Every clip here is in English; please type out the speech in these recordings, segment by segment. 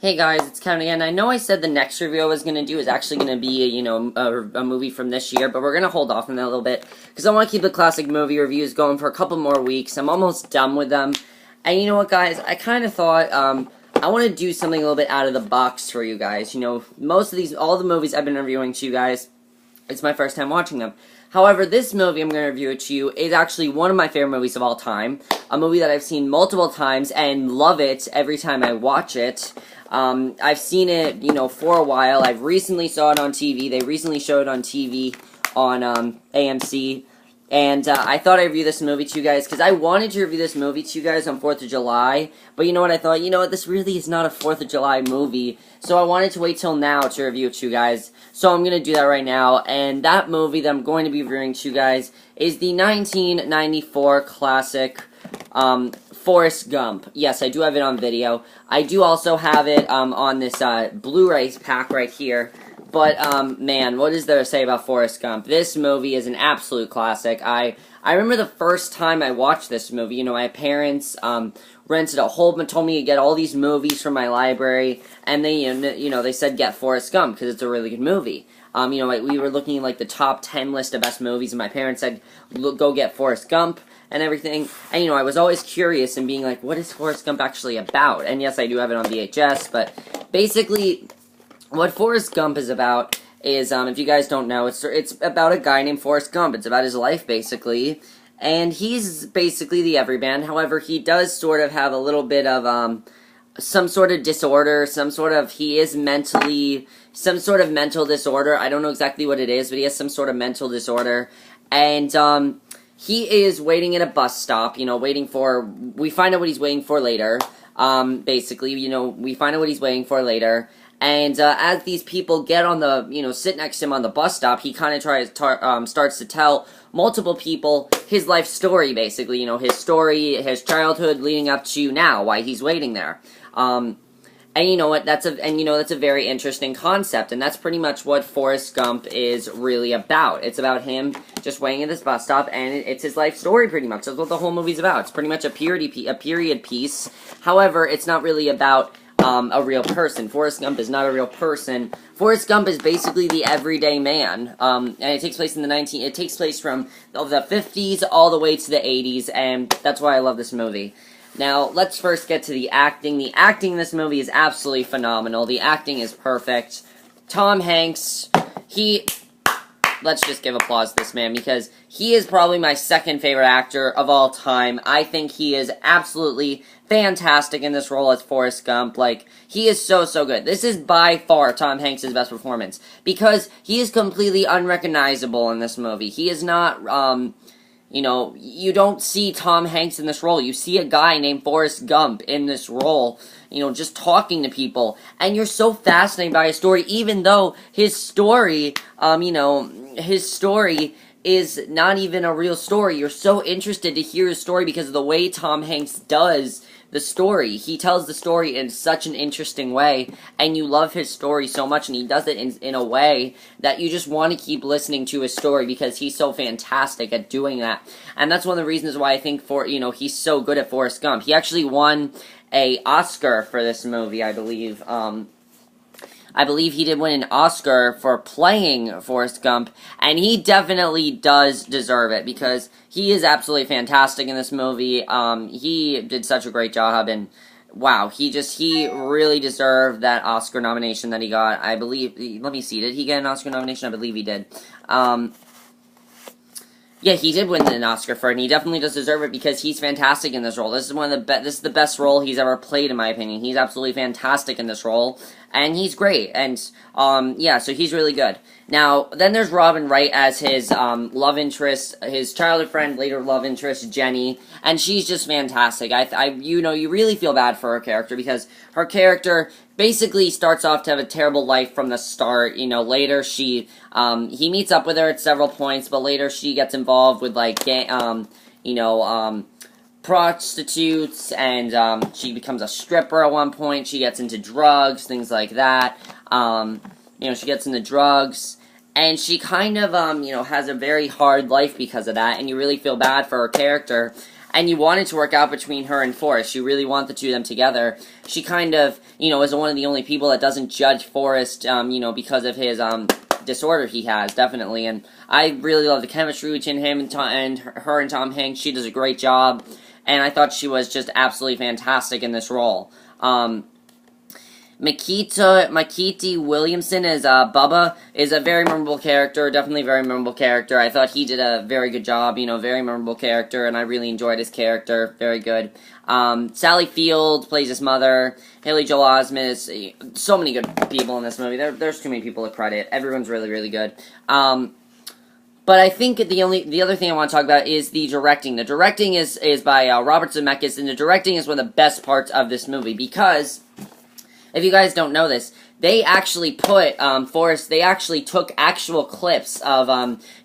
Hey guys, it's Kevin again. I know I said the next review I was going to do is actually going to be, a movie from this year, but we're going to hold off on that a little bit, because I want to keep the classic movie reviews going for a couple more weeks. I'm almost done with them, and you know what, guys, I kind of thought, I want to do something a little bit out of the box for you guys. You know, all the movies I've been reviewing to you guys, it's my first time watching them. However, this movie I'm going to review it to you is actually one of my favorite movies of all time, a movie that I've seen multiple times and love it every time I watch it. I've seen it, for a while. I've recently saw it on TV. They recently showed it on TV on AMC. And I thought I'd review this movie to you guys, because I wanted to review this movie to you guys on 4th of July. But you know what, I thought, this really is not a 4th of July movie. So I wanted to wait till now to review it to you guys. So I'm going to do that right now. And that movie that I'm going to be reviewing to you guys is the 1994 classic, Forrest Gump. Yes, I do have it on video. I do also have it on this Blu-ray pack right here. But, man, what is there to say about Forrest Gump? This movie is an absolute classic. I remember the first time I watched this movie, my parents rented a whole bunch, told me to get all these movies from my library, and they, they said get Forrest Gump, because it's a really good movie. We were looking at, like, the top 10 list of best movies, and my parents said, go get Forrest Gump, and everything. And, I was always curious and being like, what is Forrest Gump actually about? And yes, I do have it on VHS, but basically, what Forrest Gump is about is, if you guys don't know, it's about a guy named Forrest Gump. It's about his life, basically. And he's basically the everyman. However, he does sort of have a little bit of, some sort of disorder, some sort of mental disorder. I don't know exactly what it is, but he has some sort of mental disorder. And, he is waiting at a bus stop, we find out what he's waiting for later. Basically, we find out what he's waiting for later. And, as these people get on the, sit next to him on the bus stop, he kind of starts to tell multiple people his life story, basically, his story, his childhood leading up to now, why he's waiting there. And you know what, that's a very interesting concept, and that's pretty much what Forrest Gump is really about. It's about him just waiting at this bus stop, and it's his life story, pretty much. That's what the whole movie's about. It's pretty much a period piece. However, it's not really about a real person. Forrest Gump is not a real person. Forrest Gump is basically the everyday man, and it takes place from the 50s all the way to the 80s, and that's why I love this movie. Now, let's first get to the acting. The acting in this movie is absolutely phenomenal. The acting is perfect. Tom Hanks, let's just give applause to this man, because he is probably my second favorite actor of all time. I think he is absolutely fantastic in this role as Forrest Gump. Like, he is so good. This is by far Tom Hanks' best performance, because he is completely unrecognizable in this movie. He is not, you don't see Tom Hanks in this role. You see a guy named Forrest Gump in this role, just talking to people. And you're so fascinated by his story, even though his story, his story is not even a real story. You're so interested to hear his story because of the way Tom Hanks does the story. He tells the story in such an interesting way, and you love his story so much, and he does it in a way that you just want to keep listening to his story, because he's so fantastic at doing that. And that's one of the reasons why I think he's so good at Forrest Gump. He actually won an Oscar for this movie, I believe. I believe he did win an Oscar for playing Forrest Gump, and he definitely does deserve it, because he is absolutely fantastic in this movie. He did such a great job, and wow, he really deserved that Oscar nomination that he got. I believe, let me see, did he get an Oscar nomination? I believe he did. Yeah, he did win an Oscar for it, and he definitely does deserve it, because he's fantastic in this role. This is the best role he's ever played, in my opinion. He's absolutely fantastic in this role, and he's great, and, yeah, so he's really good. Now, then there's Robin Wright as his, love interest, his childhood friend, later love interest, Jenny, and she's just fantastic. You really feel bad for her character, because her character basically starts off to have a terrible life from the start. Later he meets up with her at several points, but later she gets involved with, like, prostitutes, and, she becomes a stripper at one point. She gets into drugs, things like that. She gets into drugs, and she kind of, has a very hard life because of that, and you really feel bad for her character. and you want it to work out between her and Forrest. You really want the two of them together. She kind of, is one of the only people that doesn't judge Forrest, because of his, disorder he has, definitely, and I really love the chemistry between him and her and Tom Hanks. She does a great job, and I thought she was just absolutely fantastic in this role. Makiti Williamson as Bubba is a very memorable character, definitely a very memorable character. I thought he did a very good job, very memorable character, and I really enjoyed his character, very good. Sally Field plays his mother. Haley Joel Osment is so many good people in this movie. There's too many people to credit. Everyone's really, really good. But I think the other thing I want to talk about is the directing. The directing is by Robert Zemeckis, and the directing is one of the best parts of this movie because, if you guys don't know this, they actually put Forrest. They actually took actual clips of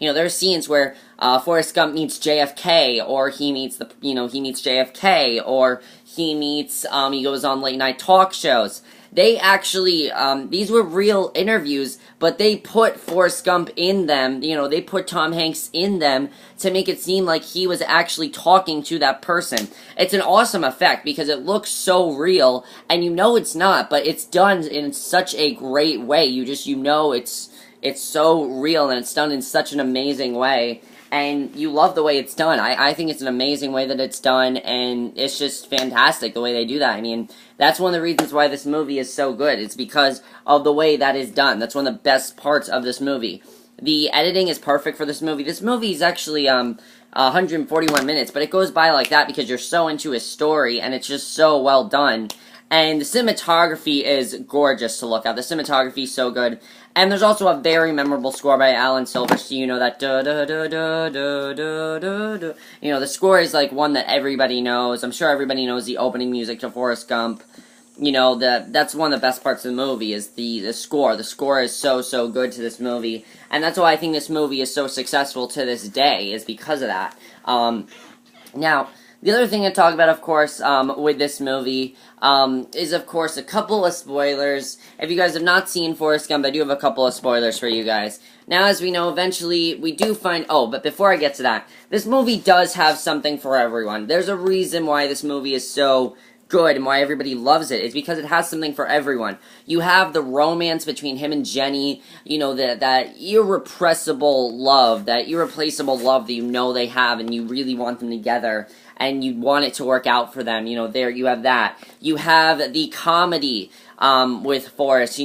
there are scenes where Forrest Gump meets JFK, or he meets JFK, or he meets he goes on late night talk shows. They actually these were real interviews, but they put Forrest Gump in them. They put Tom Hanks in them to make it seem like he was actually talking to that person. It's an awesome effect because it looks so real, and it's not, but it's done in such a great way. It's so real, and it's done in such an amazing way. And you love the way it's done. I think it's an amazing way that it's done, and it's just fantastic the way they do that. I mean, that's one of the reasons why this movie is so good. It's because of the way that is done. That's one of the best parts of this movie. The editing is perfect for this movie. This movie is actually 141 minutes, but it goes by like that because you're so into his story, and it's just so well done. And the cinematography is gorgeous to look at. The cinematography is so good. And there's also a very memorable score by Alan Silverstein, that da-da-da-da-da-da-da-da. The score is like one that everybody knows. I'm sure everybody knows the opening music to Forrest Gump. That's one of the best parts of the movie is the score. The score is so, so good to this movie. And that's why I think this movie is so successful to this day, is because of that. Now, the other thing to talk about, of course, with this movie, is, of course, a couple of spoilers. If you guys have not seen Forrest Gump, I do have a couple of spoilers for you guys. Now, as we know, eventually, we do find... Oh, but before I get to that, this movie does have something for everyone. There's a reason why this movie is so good and why everybody loves it. It's because it has something for everyone. You have the romance between him and Jenny, that irrepressible love, that irreplaceable love that they have, and you really want them together. And you want it to work out for them, there you have that. You have the comedy, with Forrest,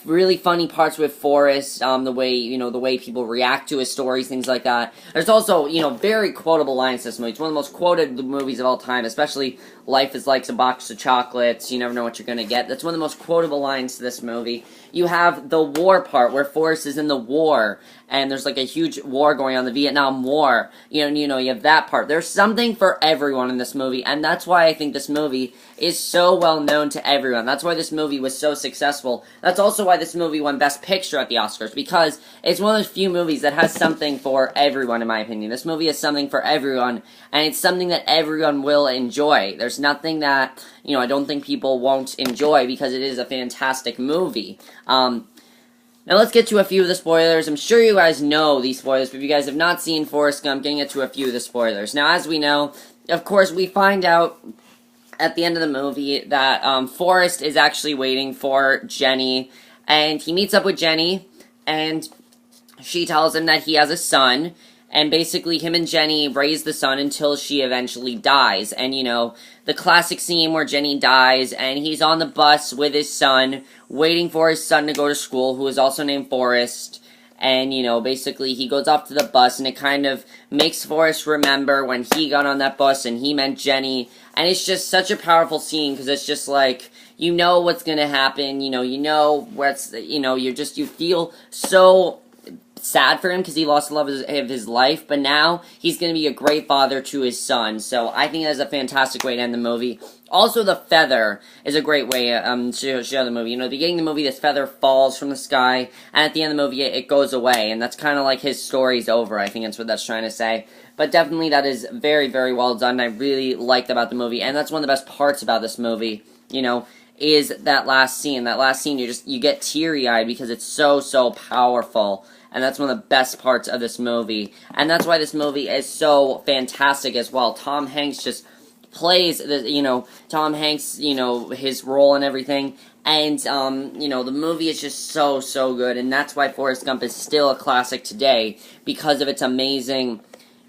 really funny parts with Forrest, the way people react to his stories, things like that. There's also, very quotable lines to this movie. It's one of the most quoted movies of all time, especially Life is Like a Box of Chocolates, you never know what you're gonna get. That's one of the most quotable lines to this movie. You have the war part, where Forrest is in the war, and there's like a huge war going on, the Vietnam War. You have that part. There's something for everyone in this movie, and that's why I think this movie is so well known to everyone. That's why this movie was so successful. That's also why this movie won Best Picture at the Oscars, because it's one of those few movies that has something for everyone, in my opinion. This movie has something for everyone, and it's something that everyone will enjoy. There's nothing that, I don't think people won't enjoy, because it is a fantastic movie. Now let's get to a few of the spoilers. I'm sure you guys know these spoilers, but if you guys have not seen Forrest Gump, getting into a few of the spoilers. Now, as we know, of course, we find out at the end of the movie that Forrest is actually waiting for Jenny, and he meets up with Jenny, and she tells him that he has a son, and basically him and Jenny raise the son until she eventually dies. And, the classic scene where Jenny dies, and he's on the bus with his son, waiting for his son to go to school, who is also named Forrest. And, basically he goes off to the bus, and it kind of makes Forrest remember when he got on that bus and he met Jenny. And it's just such a powerful scene, because it's just like, what's gonna happen, you feel so sad for him because he lost the love of his life, but now he's going to be a great father to his son. So I think that's a fantastic way to end the movie. Also, the feather is a great way to show the movie. At the beginning of the movie, this feather falls from the sky, and at the end of the movie, it goes away, and that's kind of like his story's over. I think that's what that's trying to say. But definitely, that is very, very well done. I really liked about the movie, and that's one of the best parts about this movie. is that last scene. That last scene, you get teary-eyed because it's so powerful. And that's one of the best parts of this movie. And that's why this movie is so fantastic as well. Tom Hanks just plays, Tom Hanks, his role and everything. And, the movie is just so good. And that's why Forrest Gump is still a classic today. Because of its amazing,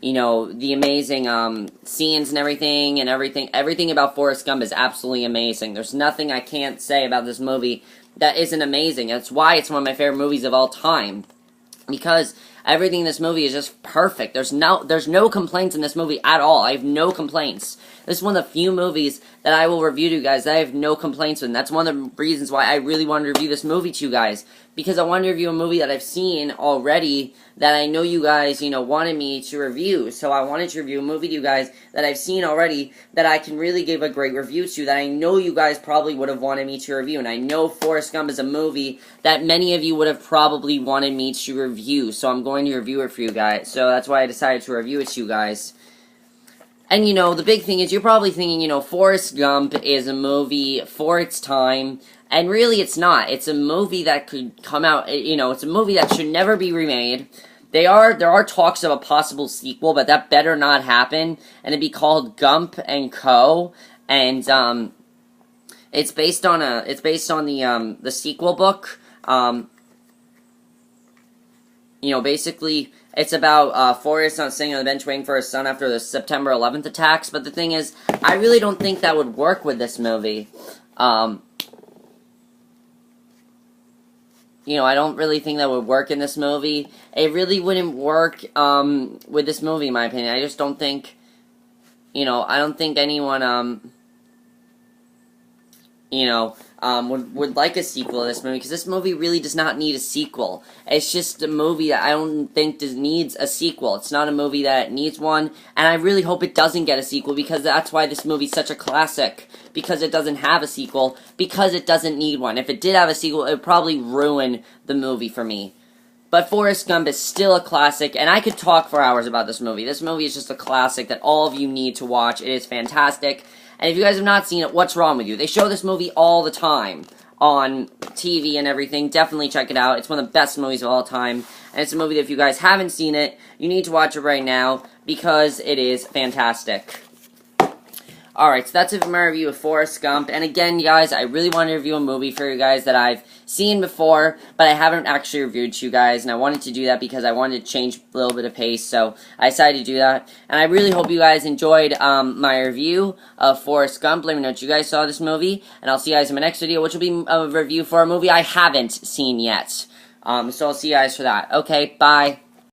the amazing scenes and everything. And everything about Forrest Gump is absolutely amazing. There's nothing I can't say about this movie that isn't amazing. That's why it's one of my favorite movies of all time. Because everything in this movie is just perfect. There's no complaints in this movie at all. I have no complaints. This is one of the few movies that I will review to you guys that I have no complaints with. And that's one of the reasons why I really wanted to review this movie to you guys. Because I wanted to review a movie that I've seen already that I know you guys, wanted me to review. So I wanted to review a movie to you guys that I've seen already that I can really give a great review to, that I know you guys probably would have wanted me to review. And I know Forrest Gump is a movie that many of you would have probably wanted me to review. So I'm going to review it for you guys. So that's why I decided to review it to you guys. And, the big thing is, you're probably thinking, Forrest Gump is a movie for its time, and really it's not. It's a movie that could come out, it's a movie that should never be remade. There are talks of a possible sequel, but that better not happen, and it'd be called Gump and Co., and, it's based on the sequel book. Basically, it's about Forrest sitting on the bench waiting for his son after the September 11th attacks. But the thing is, I really don't think that would work with this movie. I don't really think that would work in this movie. It really wouldn't work with this movie, in my opinion. I just don't think, I don't think anyone, would like a sequel to this movie, because this movie really does not need a sequel. It's just a movie that I don't think needs a sequel. It's not a movie that needs one, and I really hope it doesn't get a sequel, because that's why this movie's such a classic, because it doesn't have a sequel, because it doesn't need one. If it did have a sequel, it would probably ruin the movie for me. But Forrest Gump is still a classic, and I could talk for hours about this movie. This movie is just a classic that all of you need to watch. It is fantastic. And if you guys have not seen it, what's wrong with you? They show this movie all the time on TV and everything. Definitely check it out. It's one of the best movies of all time. And it's a movie that if you guys haven't seen it, you need to watch it right now because it is fantastic. Alright, so that's it for my review of Forrest Gump. And again, guys, I really want to review a movie for you guys that I've seen before, but I haven't actually reviewed to you guys. And I wanted to do that because I wanted to change a little bit of pace, so I decided to do that. And I really hope you guys enjoyed my review of Forrest Gump. Let me know what you guys saw of this movie. And I'll see you guys in my next video, which will be a review for a movie I haven't seen yet. So I'll see you guys for that. Okay, bye.